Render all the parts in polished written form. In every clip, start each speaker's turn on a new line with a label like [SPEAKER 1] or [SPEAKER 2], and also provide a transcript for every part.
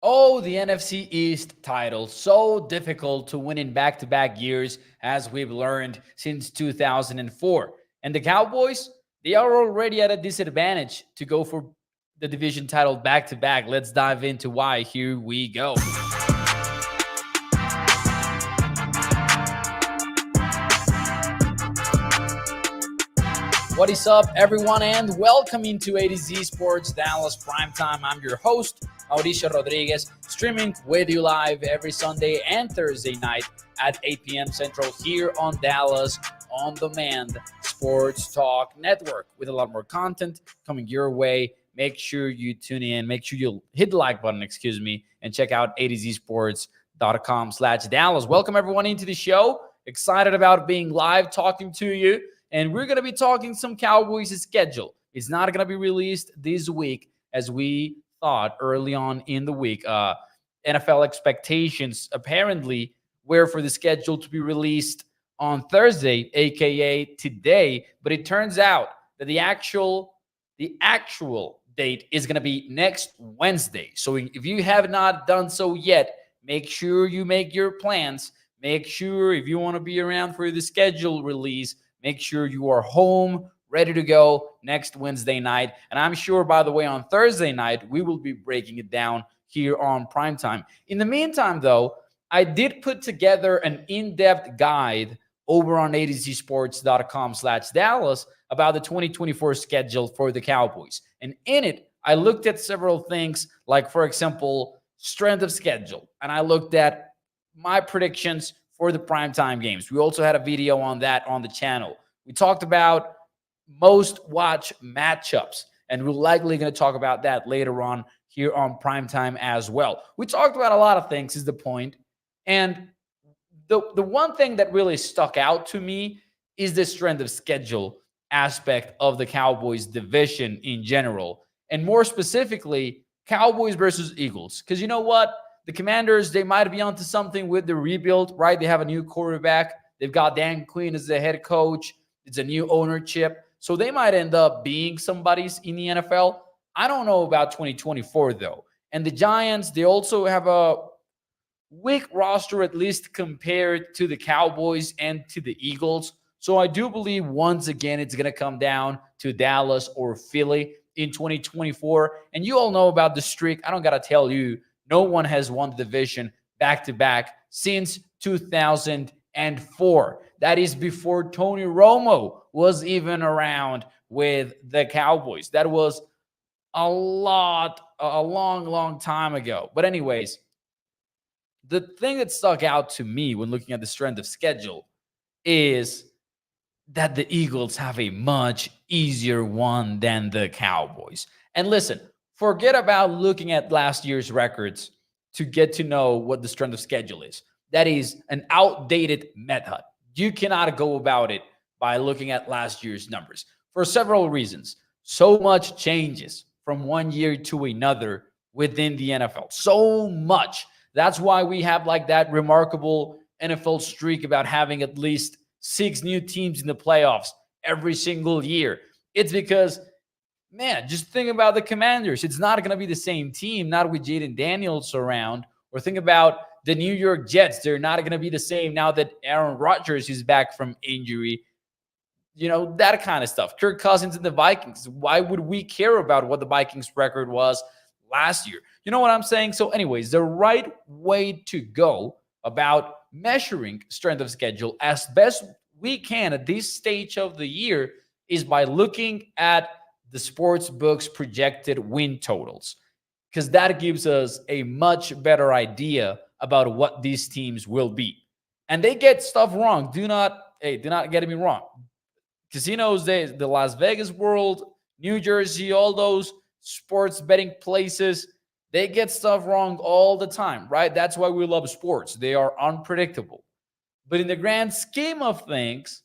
[SPEAKER 1] Oh, the NFC East title. So difficult to win in back to back years, as we've learned since 2004. And the Cowboys, they are already at a disadvantage to go for the division title back to back. Let's dive into why. Here we go. What is up, everyone, and welcome into A to Z Sports Dallas Primetime. I'm your host, Mauricio Rodriguez, streaming with you live every Sunday and Thursday night at 8 p.m. Central here on Dallas On Demand Sports Talk Network with a lot more content coming your way. Make sure you tune in. Make sure you hit the like button, and check out atozsports.com/Dallas. Welcome, everyone, into the show. Excited about being live talking to you. And we're going to be talking some Cowboys schedule. It's not going to be released this week as we thought early on in the week. NFL expectations apparently were for the schedule to be released on Thursday, aka today. But it turns out that the actual date is going to be next Wednesday. So if you have not done so yet, make sure you make your plans. Make sure if you want to be around for the schedule release, make sure you are home, ready to go next Wednesday night. And I'm sure, by the way, on Thursday night, we will be breaking it down here on Primetime. In the meantime, though, I did put together an in-depth guide over on atozsports.com/Dallas about the 2024 schedule for the Cowboys. And in it, I looked at several things like, for example, strength of schedule. And I looked at my predictions for the primetime games. We also had a video on that on the channel. We talked about most watch matchups, and we're likely going to talk about that later on here on primetime as well. We talked about a lot of things is the point. And the one thing that really stuck out to me is the strength of schedule aspect of the Cowboys division in general. And more specifically, Cowboys versus Eagles. Because you know what? The Commanders, they might be onto something with the rebuild, right? They have a new quarterback. They've got Dan Quinn as the head coach. It's a new ownership. So they might end up being somebody's in the NFL. I don't know about 2024, though. And the Giants, they also have a weak roster, at least compared to the Cowboys and to the Eagles. So I do believe, once again, it's going to come down to Dallas or Philly in 2024. And you all know about the streak. I don't got to tell you. No one has won the division back-to-back since 2004. That is before Tony Romo was even around with the Cowboys. That was a long time ago. But anyways, the thing that stuck out to me when looking at the strength of schedule is that the Eagles have a much easier one than the Cowboys. And listen, forget about looking at last year's records to get to know what the strength of schedule is. That is an outdated method. You cannot go about it by looking at last year's numbers for several reasons. So much changes from one year to another within the NFL. So much. That's why we have like that remarkable NFL streak about having at least 6 new teams in the playoffs every single year. It's because, man, just think about the Commanders. It's not going to be the same team, not with Jaden Daniels around. Or think about the New York Jets. They're not going to be the same now that Aaron Rodgers is back from injury. You know, that kind of stuff. Kirk Cousins and the Vikings. Why would we care about what the Vikings record was last year? You know what I'm saying? So anyways, the right way to go about measuring strength of schedule as best we can at this stage of the year is by looking at the sports books projected win totals, because that gives us a much better idea about what these teams will be. And they get stuff wrong. Do not get me wrong. Casinos, the Las Vegas world, New Jersey, all those sports betting places, they get stuff wrong all the time, right? That's why we love sports. They are unpredictable. But in the grand scheme of things,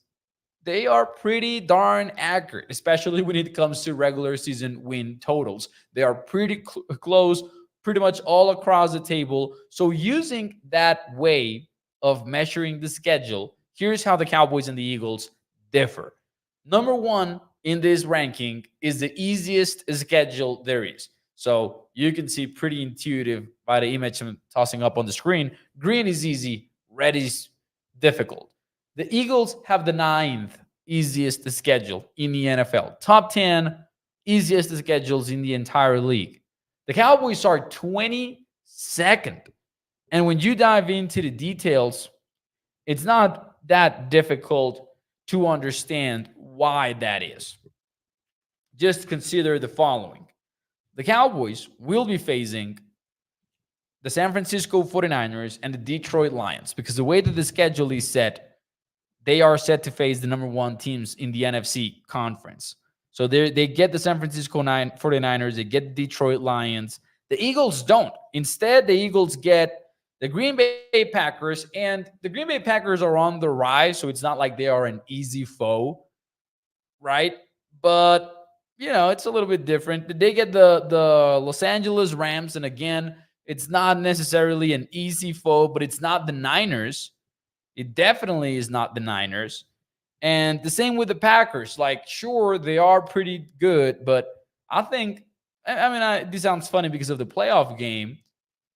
[SPEAKER 1] they are pretty darn accurate, especially when it comes to regular season win totals. They are pretty close, pretty much all across the table. So using that way of measuring the schedule, here's how the Cowboys and the Eagles differ. Number one in this ranking is the easiest schedule there is. So you can see pretty intuitive by the image I'm tossing up on the screen. Green is easy, red is difficult. The Eagles have the ninth easiest schedule in the NFL. Top 10 easiest schedules in the entire league. The Cowboys are 22nd. And when you dive into the details, it's not that difficult to understand why that is. Just consider the following. The Cowboys will be facing the San Francisco 49ers and the Detroit Lions because the way that the schedule is set, they are set to face the number one teams in the NFC conference. So they get the San Francisco 49ers, they get the Detroit Lions. The Eagles don't. Instead, the Eagles get the Green Bay Packers, and the Green Bay Packers are on the rise, so it's not like they are an easy foe, right? But, it's a little bit different. They get the Los Angeles Rams, and again, it's not necessarily an easy foe, but it's not the Niners. It definitely is not the Niners. And the same with the Packers. Like, sure, they are pretty good, but I think, this sounds funny because of the playoff game,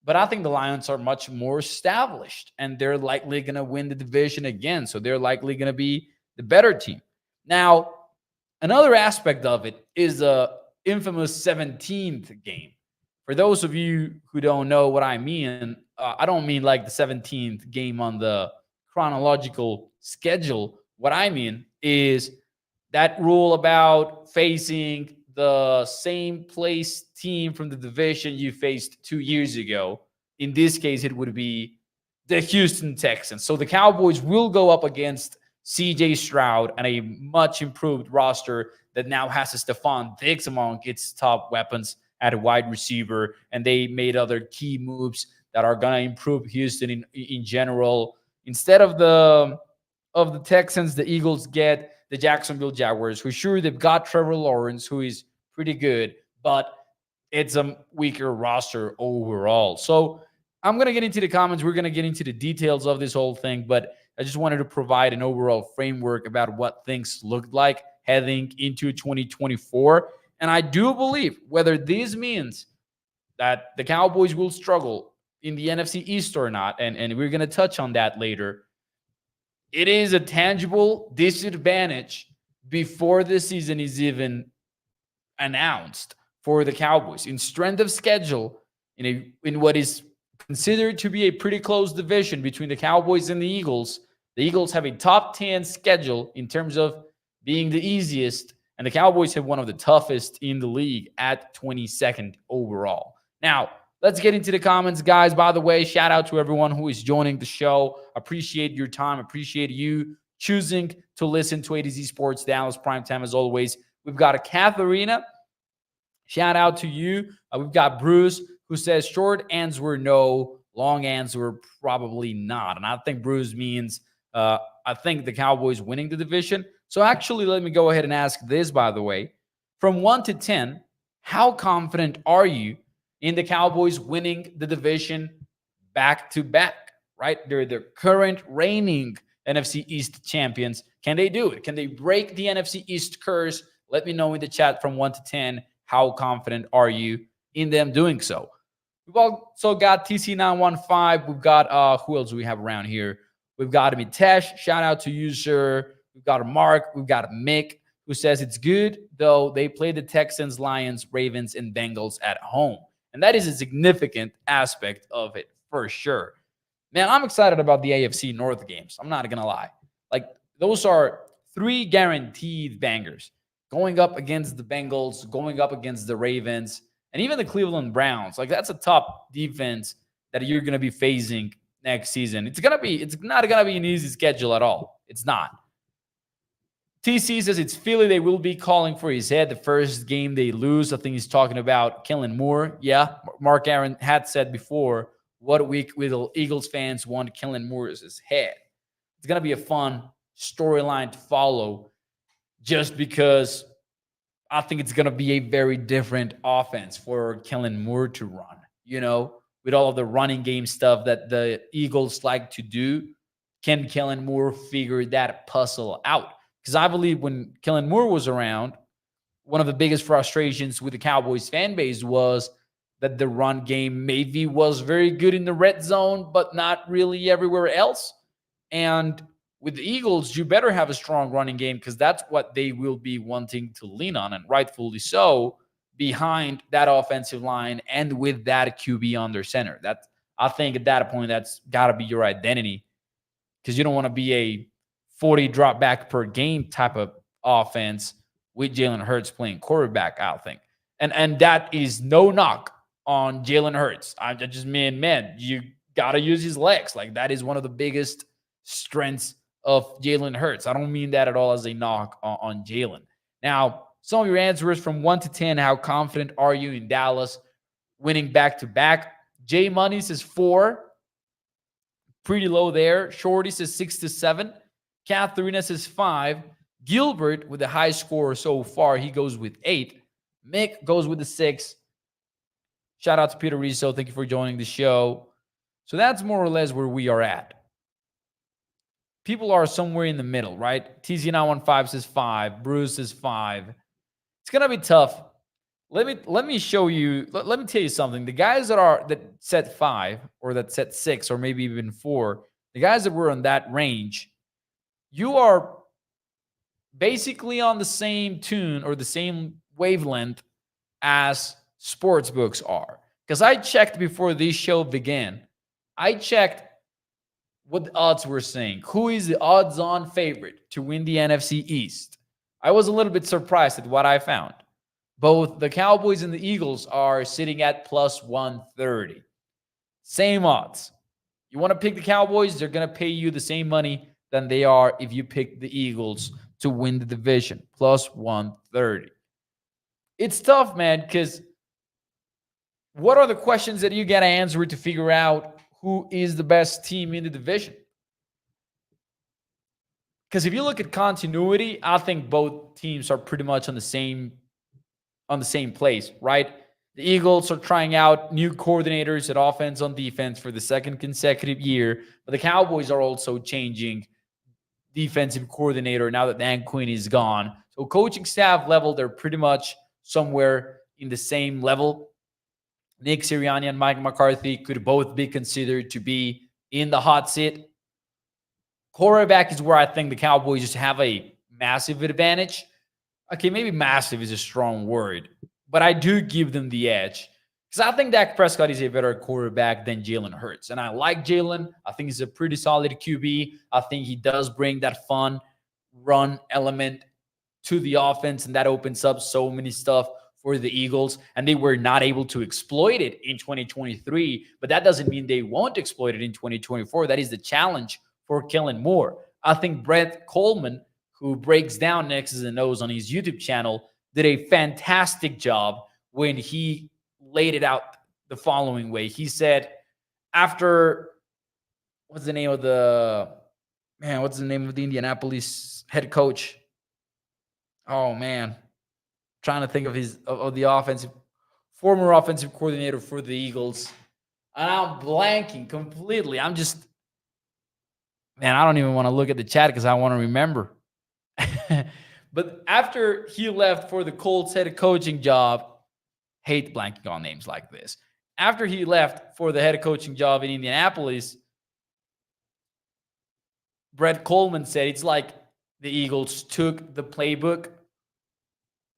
[SPEAKER 1] but I think the Lions are much more established, and they're likely going to win the division again. So they're likely going to be the better team. Now, another aspect of it is the infamous 17th game. For those of you who don't know what I mean, I don't mean like the 17th game on the chronological schedule. What I mean is that rule about facing the same place team from the division you faced 2 years ago. In this case, it would be the Houston Texans. So the Cowboys will go up against CJ Stroud and a much improved roster that now has a Stephon Diggs among its top weapons at a wide receiver. And they made other key moves that are going to improve Houston in general. Instead of the Texans, the Eagles get the Jacksonville Jaguars, who sure they've got Trevor Lawrence, who is pretty good, but it's a weaker roster overall. So I'm going to get into the comments. We're going to get into the details of this whole thing, but I just wanted to provide an overall framework about what things looked like heading into 2024. And I do believe whether this means that the Cowboys will struggle in the NFC East or not, and we're going to touch on that later, it is a tangible disadvantage before the season is even announced for the Cowboys. In strength of schedule, in what is considered to be a pretty close division between the Cowboys and the Eagles have a top 10 schedule in terms of being the easiest, and the Cowboys have one of the toughest in the league at 22nd overall. Now, let's get into the comments, guys. By the way, shout out to everyone who is joining the show. Appreciate your time. Appreciate you choosing to listen to A to Z Sports Dallas Primetime as always. We've got a Katharina. Shout out to you. We've got Bruce, who says short answer no, long answer probably not. And I think Bruce means I think the Cowboys winning the division. So actually, let me go ahead and ask this, by the way. From 1 to 10, how confident are you in the Cowboys winning the division back-to-back, right? They're the current reigning NFC East champions. Can they do it? Can they break the NFC East curse? Let me know in the chat from 1 to 10. How confident are you in them doing so? We've also got TC915. We've got, who else do we have around here? We've got Mitesh. Shout out to you, sir. We've got Mark. We've got Mick, who says it's good, though they play the Texans, Lions, Ravens, and Bengals at home. And that is a significant aspect of it for sure. Man, I'm excited about the AFC North games. I'm not going to lie. Like, those are 3 guaranteed bangers. Going up against the Bengals, going up against the Ravens, and even the Cleveland Browns. Like, that's a top defense that you're going to be facing next season. It's not going to be an easy schedule at all. It's not. TC says it's Philly. They will be calling for his head the first game they lose. I think he's talking about Kellen Moore. Yeah, Mark Aaron had said before, what week will Eagles fans want Kellen Moore's head? It's going to be a fun storyline to follow just because I think it's going to be a very different offense for Kellen Moore to run, with all of the running game stuff that the Eagles like to do. Can Kellen Moore figure that puzzle out? Because I believe when Kellen Moore was around, one of the biggest frustrations with the Cowboys fan base was that the run game maybe was very good in the red zone, but not really everywhere else. And with the Eagles, you better have a strong running game because that's what they will be wanting to lean on, and rightfully so, behind that offensive line and with that QB under center. That, I think at that point, that's got to be your identity, because you don't want to be a 40 drop back per game type of offense with Jalen Hurts playing quarterback, I think. And that is no knock on Jalen Hurts. I just mean, man, you got to use his legs. Like, that is one of the biggest strengths of Jalen Hurts. I don't mean that at all as a knock on Jalen. Now, some of your answers from 1 to 10, how confident are you in Dallas winning back-to-back? J Money says 4. Pretty low there. Shorty says 6 to 7. Katharina says 5. Gilbert with the high score so far, he goes with 8. Mick goes with the 6. Shout out to Peter Rizzo. Thank you for joining the show. So that's more or less where we are at. People are somewhere in the middle, right? TZ915 says 5. Bruce says 5. It's going to be tough. Let me show you. Let me tell you something. The guys that set 5 or that set 6 or maybe even 4, the guys that were on that range, you are basically on the same tune or the same wavelength as sports books are. Because I checked before this show began. I checked what the odds were saying. Who is the odds-on favorite to win the NFC East? I was a little bit surprised at what I found. Both the Cowboys and the Eagles are sitting at plus 130. Same odds. You want to pick the Cowboys, they're going to pay you the same money than they are if you pick the Eagles to win the division, plus 130. It's tough, man, because what are the questions that you got to answer to figure out who is the best team in the division? Because if you look at continuity, I think both teams are pretty much on the same place, right? The Eagles are trying out new coordinators at offense on defense for the second consecutive year, but the Cowboys are also changing defensive coordinator now that Dan Quinn is gone. So coaching staff level, they're pretty much somewhere in the same level. Nick Sirianni and Mike McCarthy could both be considered to be in the hot seat. Quarterback is where I think the Cowboys just have a massive advantage. Okay, maybe massive is a strong word, but I do give them the edge because I think Dak Prescott is a better quarterback than Jalen Hurts. And I like Jalen. I think he's a pretty solid QB. I think he does bring that fun run element to the offense, and that opens up so many stuff for the Eagles, and they were not able to exploit it in 2023, but that doesn't mean they won't exploit it in 2024. That is the challenge for Kellen Moore. I think Brett Coleman, who breaks down X's and O's on his YouTube channel, did a fantastic job when he laid it out the following way. He said, after, what's the name of the Indianapolis head coach? Oh, man. Trying to think of the former offensive coordinator for the Eagles. And I'm blanking completely. I don't even want to look at the chat because I want to remember. But after he left for the Colts head coaching job, hate blanking on names like this. After he left for the head coaching job in Indianapolis, Brett Coleman said it's like the Eagles took the playbook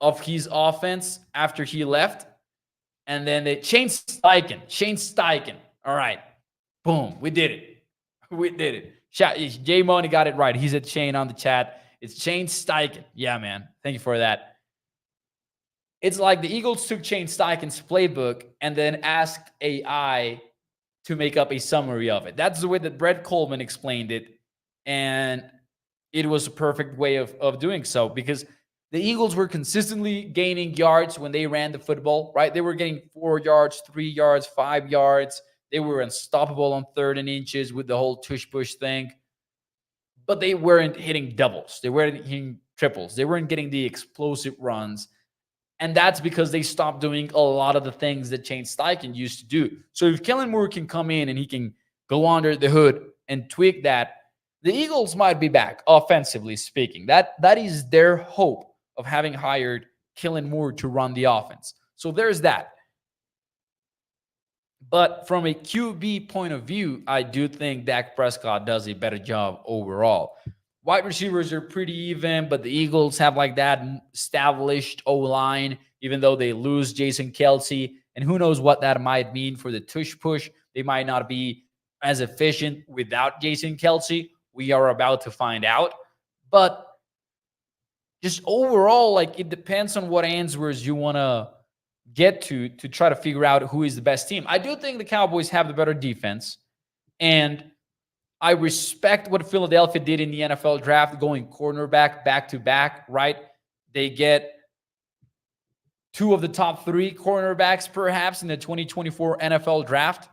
[SPEAKER 1] of his offense after he left, and then they changed Shane Steichen. All right. Boom. We did it. Jay Money got it right. He said Shane on the chat. It's Shane Steichen. Yeah, man. Thank you for that. It's like the Eagles took Shane Steichen's playbook and then asked AI to make up a summary of it. That's the way that Brett Coleman explained it. And it was a perfect way of doing so because the Eagles were consistently gaining yards when they ran the football, right? They were getting 4 yards, 3 yards, 5 yards. They were unstoppable on 3rd and inches with the whole tush-push thing. But they weren't hitting doubles. They weren't hitting triples. They weren't getting the explosive runs. And that's because they stopped doing a lot of the things that Shane Steichen used to do. So if Kellen Moore can come in and he can go under the hood and tweak that, the Eagles might be back, offensively speaking. That is their hope of having hired Kellen Moore to run the offense. So there's that. But from a QB point of view, I do think Dak Prescott does a better job overall. Wide receivers are pretty even, but the Eagles have like that established O line, even though they lose Jason Kelsey. And who knows what that might mean for the tush push. They might not be as efficient without Jason Kelsey. We are about to find out. But just overall, like it depends on what answers you want to get to try to figure out who is the best team. I do think the Cowboys have the better defense, and I respect what Philadelphia did in the NFL draft, going cornerback back to back, right? They get two of the top three cornerbacks perhaps in the 2024 NFL draft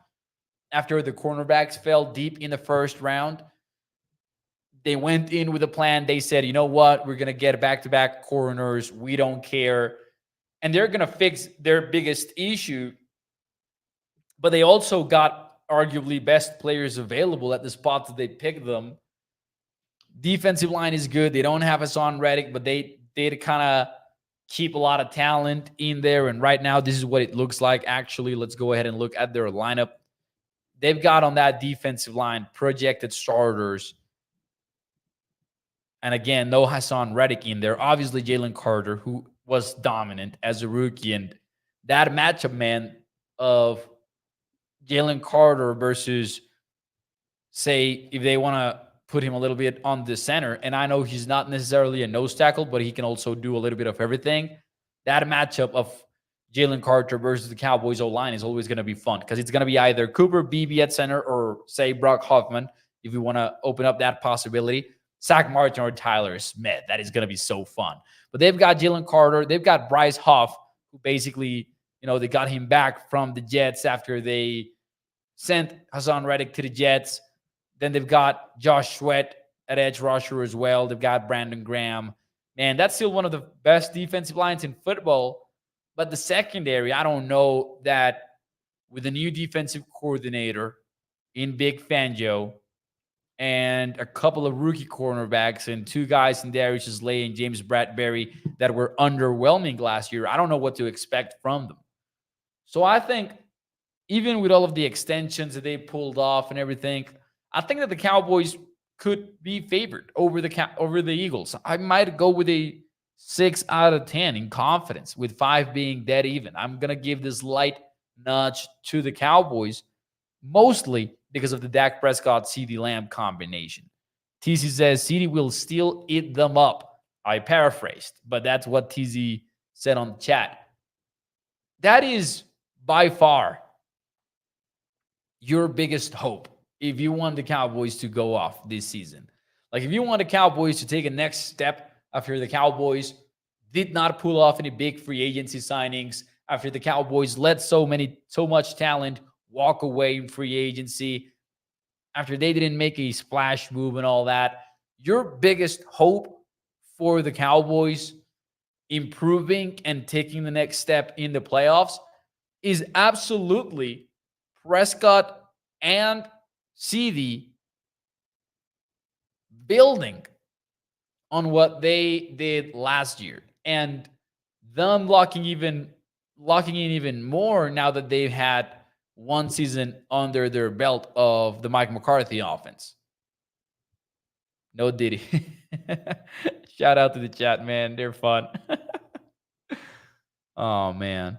[SPEAKER 1] after the cornerbacks fell deep in the first round. They went in with a plan. They said, you know what? We're going to get back-to-back corners. We don't care. And they're going to fix their biggest issue. But they also got arguably best players available at the spot that they picked them. Defensive line is good. They don't have Hassan Reddick, but they kind of keep a lot of talent in there. And right now, this is what it looks like. Actually, let's go ahead and look at their lineup. They've got on that defensive line projected starters. And again, no Hassan Reddick in there. Obviously, Jalen Carter, who was dominant as a rookie. And that matchup, man, of Jalen Carter versus, say, if they want to put him a little bit on the center, and I know he's not necessarily a nose tackle, but he can also do a little bit of everything. That matchup of Jalen Carter versus the Cowboys O-line is always going to be fun because it's going to be either Cooper Beebe at center or, say, Brock Hoffman, if you want to open up that possibility. Zach Martin or Tyler Smith. That is going to be so fun. But they've got Jalen Carter. They've got Bryce Huff, who basically, they got him back from the Jets after they sent Hassan Reddick to the Jets. Then they've got Josh Sweat at edge rusher as well. They've got Brandon Graham. Man, that's still one of the best defensive lines in football. But the secondary, I don't know that with a new defensive coordinator in Big Fangio, and a couple of rookie cornerbacks and two guys in Darius Slay and James Bradbury that were underwhelming last year. I don't know what to expect from them. So I think even with all of the extensions that they pulled off and everything, I think that the Cowboys could be favored over the Eagles. I might go with a 6 out of 10 in confidence, with 5 being dead even. I'm going to give this light nudge to the Cowboys, mostly because of the Dak Prescott CeeDee Lamb combination. TZ says CeeDee will still eat them up. I paraphrased, but that's what TZ said on the chat. That is by far your biggest hope if you want the Cowboys to go off this season. Like if you want the Cowboys to take a next step after the Cowboys did not pull off any big free agency signings, after the Cowboys let so much talent walk away in free agency, after they didn't make a splash move and all that, your biggest hope for the Cowboys improving and taking the next step in the playoffs is absolutely Prescott and CeeDee building on what they did last year and them locking in even more now that they've had one season under their belt of the Mike McCarthy offense. No Diddy. Shout out to the chat, man. They're fun. Oh, man.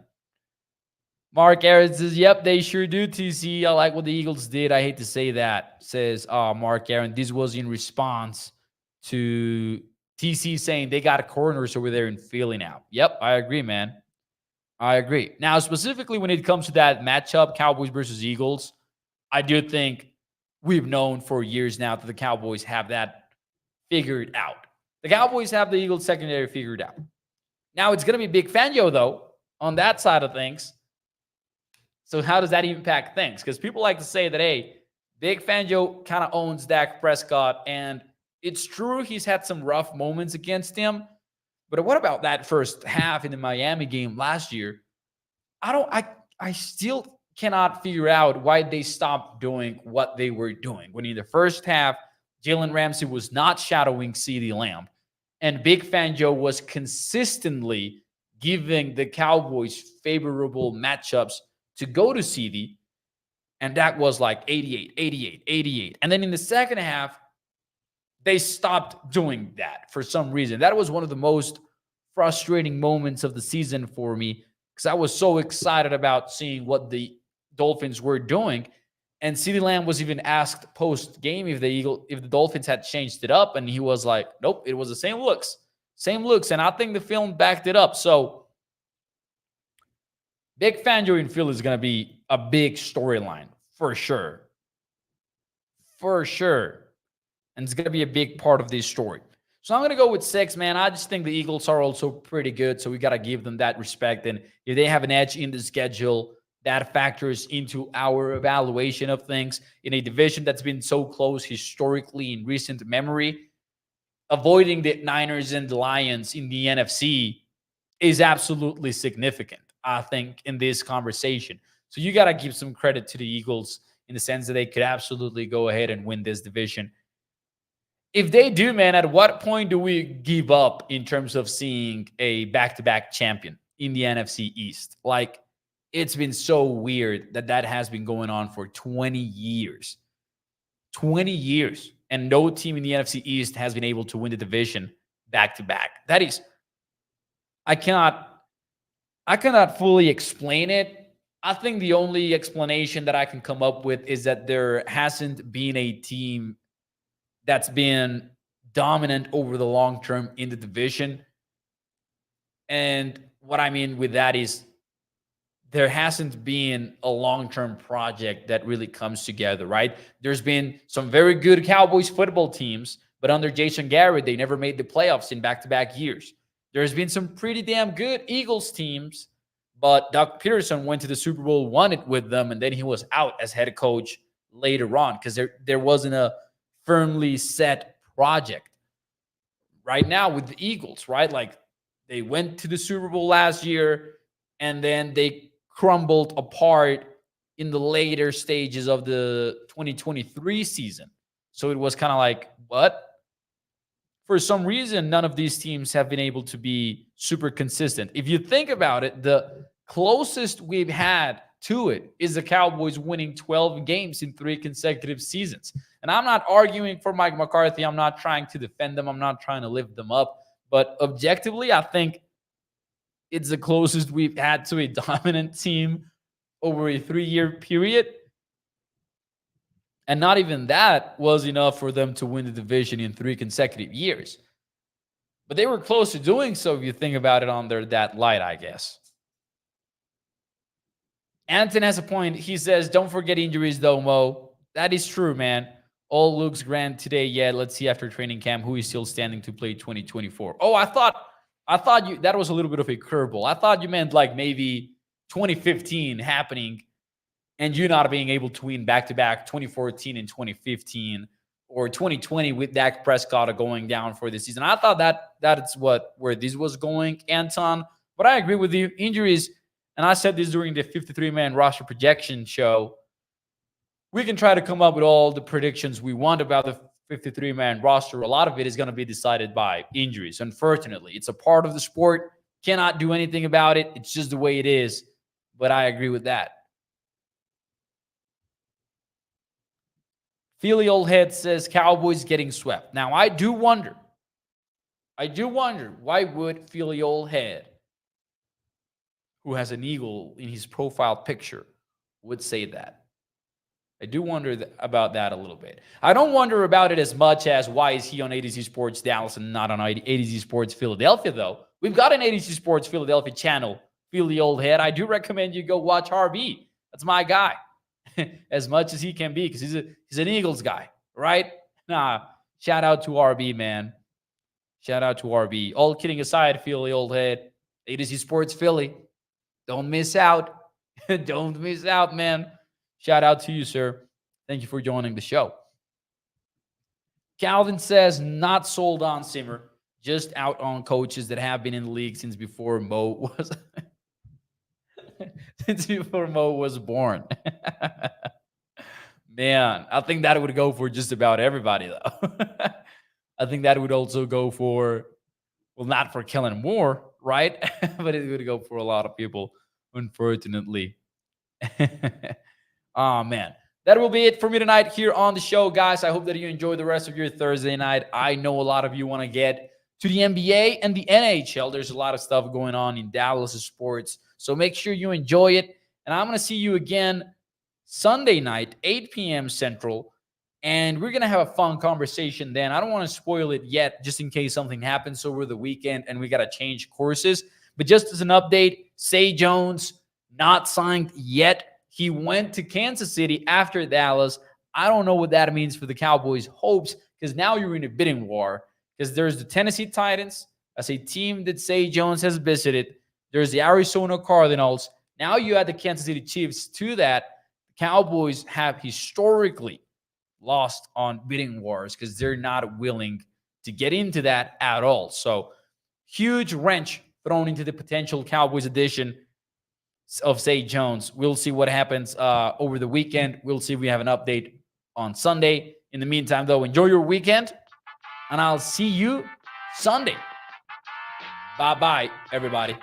[SPEAKER 1] Mark Aaron says, yep, they sure do, TC. I like what the Eagles did. I hate to say that, says Mark Aaron. This was in response to TC saying they got corners over there in Philly now. Yep, I agree, man. I agree. Now, specifically when it comes to that matchup, Cowboys versus Eagles, I do think we've known for years now that the Cowboys have that figured out. The Cowboys have the Eagles secondary figured out. Now, it's going to be Big Fangio, though, on that side of things. So how does that impact things? Because people like to say that, hey, Big Fangio kind of owns Dak Prescott, and it's true he's had some rough moments against him. But what about that first half in the Miami game last year? I still cannot figure out why they stopped doing what they were doing. When in the first half, Jalen Ramsey was not shadowing CeeDee Lamb, and Big Fangio was consistently giving the Cowboys favorable matchups to go to CeeDee. And that was like 88, 88, 88. And then in the second half, they stopped doing that for some reason. That was one of the most frustrating moments of the season for me because I was so excited about seeing what the Dolphins were doing. And CeeDee Lamb was even asked post game if the Dolphins had changed it up, and he was like, "Nope, it was the same looks, same looks." And I think the film backed it up. So, Big Fangio in Philly is going to be a big storyline for sure, for sure. And it's going to be a big part of this story. So I'm going to go with 6, man. I just think the Eagles are also pretty good, so we got to give them that respect. And if they have an edge in the schedule, that factors into our evaluation of things in a division that's been so close historically in recent memory. Avoiding the Niners and the Lions in the NFC is absolutely significant, I think, in this conversation. So you got to give some credit to the Eagles in the sense that they could absolutely go ahead and win this division. If they do, man, at what point do we give up in terms of seeing a back-to-back champion in the NFC East? Like, it's been so weird that has been going on for 20 years. 20 years. And no team in the NFC East has been able to win the division back-to-back. That is, I cannot fully explain it. I think the only explanation that I can come up with is that there hasn't been a team that's been dominant over the long term in the division. And what I mean with that is there hasn't been a long-term project that really comes together, right? There's been some very good Cowboys football teams, but under Jason Garrett, they never made the playoffs in back-to-back years. There's been some pretty damn good Eagles teams, but Doug Peterson went to the Super Bowl, won it with them, and then he was out as head coach later on because there wasn't a firmly set project. Right now with the Eagles, right? Like they went to the Super Bowl last year and then they crumbled apart in the later stages of the 2023 season. So it was kind of like, what? For some reason, none of these teams have been able to be super consistent. If you think about it, the closest we've had to it is the Cowboys winning 12 games in 3 consecutive seasons. And I'm not arguing for Mike McCarthy. I'm not trying to defend them. I'm not trying to lift them up. But objectively, I think it's the closest we've had to a dominant team over a 3-year period. And not even that was enough for them to win the division in 3 consecutive years. But they were close to doing so if you think about it under that light, I guess. Anton has a point. He says, don't forget injuries, though, Mo. That is true, man. All looks grand today. Yeah, let's see after training camp who is still standing to play 2024. Oh, I thought you that was a little bit of a curveball. I thought you meant like maybe 2015 happening and you not being able to win back-to-back 2014 and 2015 or 2020 with Dak Prescott going down for this season. I thought that's where this was going, Anton. But I agree with you. Injuries, and I said this during the 53-man roster projection show, we can try to come up with all the predictions we want about the 53-man roster. A lot of it is going to be decided by injuries, unfortunately. It's a part of the sport. Cannot do anything about it. It's just the way it is. But I agree with that. Philly Old Head says Cowboys getting swept. Now, I do wonder why would Philly Old Head, who has an eagle in his profile picture, would say that. I do wonder about that a little bit. I don't wonder about it as much as why is he on ADC Sports Dallas and not on ADC Sports Philadelphia, though. We've got an ADC Sports Philadelphia channel, Philly Old Head. I do recommend you go watch RB. That's my guy. As much as he can be, because he's an Eagles guy, right? Nah, shout out to RB, man. Shout out to RB. All kidding aside, Philly Old Head, ADC Sports Philly. Don't miss out. Don't miss out, man. Shout out to you, sir. Thank you for joining the show. Calvin says, not sold on Simmer, just out on coaches that have been in the league since before Mo was born. Man, I think that would go for just about everybody, though. I think that would also go for, well, not for Kellen Moore, right? But it would go for a lot of people, unfortunately. Oh, man. That will be it for me tonight here on the show, guys. I hope that you enjoy the rest of your Thursday night. I know a lot of you want to get to the NBA and the NHL. There's a lot of stuff going on in Dallas sports. So make sure you enjoy it. And I'm going to see you again Sunday night, 8 p.m. Central. And we're going to have a fun conversation then. I don't want to spoil it yet, just in case something happens over the weekend and we got to change courses. But just as an update, Zay Jones, not signed yet. He went to Kansas City after Dallas. I don't know what that means for the Cowboys' hopes, because now you're in a bidding war. Because there's the Tennessee Titans as a team that Zay Jones has visited. There's the Arizona Cardinals. Now you add the Kansas City Chiefs to that. The Cowboys have historically lost on bidding wars because they're not willing to get into that at all. So huge wrench thrown into the potential Cowboys edition of Zay Jones. We'll see what happens over the weekend. We'll see if we have an update on Sunday. In the meantime, though, enjoy your weekend, and I'll see you Sunday. Bye-bye, everybody.